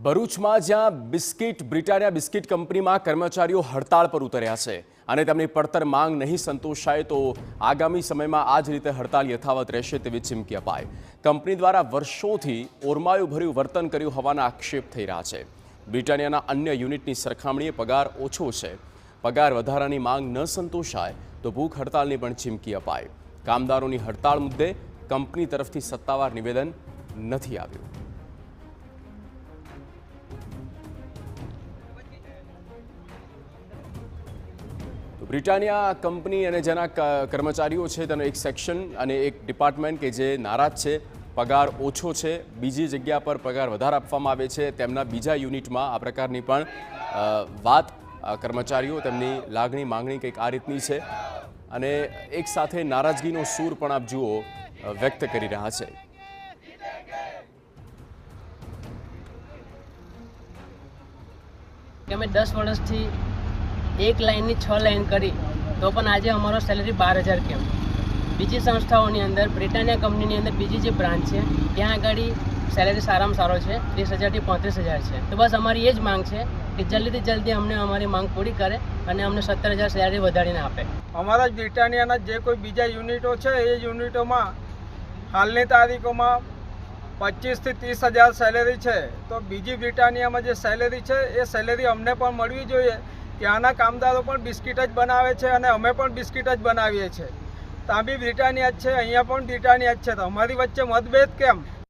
ભરૂચમાં જ્યાં Britannia biscuit કંપનીમાં કર્મચારીઓ હડતાળ પર ઉતર્યા છે અને તેમની પડતર માંગ નહીં સંતોષાય તો આગામી સમયમાં આ જ રીતે હડતાળ યથાવત રહેશે તેવી ચીમકી અપાઈ। કંપની દ્વારા વર્ષોથી ઓરમાયુંભર્યું વર્તન કર્યું હોવાના આક્ષેપ થઈ રહ્યા છે। બ્રિટાનિયાના અન્ય યુનિટની સરખામણીએ પગાર ઓછો છે, પગાર વધારાની માંગ ન સંતોષાય તો ભૂખ હડતાળની પણ ચીમકી અપાઈ। કામદારોની હડતાળ મુદ્દે કંપની તરફથી સત્તાવાર નિવેદન નથી આવ્યું। બ્રિટાનિયા કંપની અને જેના કર્મચારીઓ છે તેનો એક સેક્શન અને એક ડિપાર્ટમેન્ટ કે જે નારાજ છે, પગાર ઓછો છે, બીજી જગ્યા પર પગાર વધારે આપવામાં આવે છે। તેમના બીજા યુનિટમાં આ પ્રકારની પણ વાત કર્મચારીઓ તેમની લાગણી માંગણી કંઈક આ રીતની છે અને એક સાથે નારાજગીનો સૂર પણ આપ જુઓ વ્યક્ત કરી રહ્યા છે। અમે 10 વર્ષથી एक लाइन 6 लाइन करी तो पण आज अमरो सेलरी 12,000 केम। बीजी संस्थाओं अंदर ब्रिटानिया कंपनी अंदर बीजी जो ब्रांच है त्या आगे सेलरी सारा में सारो है 30,000 થી 35,000 है। तो बस अमरी ये ज मांग है कि जल्दी थी जल्दी हमने अमरी मांग पूरी करे और हमने 17,000 सेलरी वधारीने आपे। अमरा ब्रिटानिया जे कोई बीजा यूनिटों है ये यूनिटों में हालनी तारीखों में 25,000 થી 30,000 सेलरी है। तो बीजी ब्रिटानिया में जो सेलरी है ये सेलरी अमने पण मळवी जोईए। ત્યાંના કામદારો પણ બિસ્કિટ જ બનાવે છે અને અમે પણ બિસ્કિટ જ બનાવીએ છીએ। ત્યાં બી બ્રિટાનિયા જ છે, અહીંયા પણ બ્રિટાનિયા જ છે, તો અમારી વચ્ચે મતભેદ કેમ?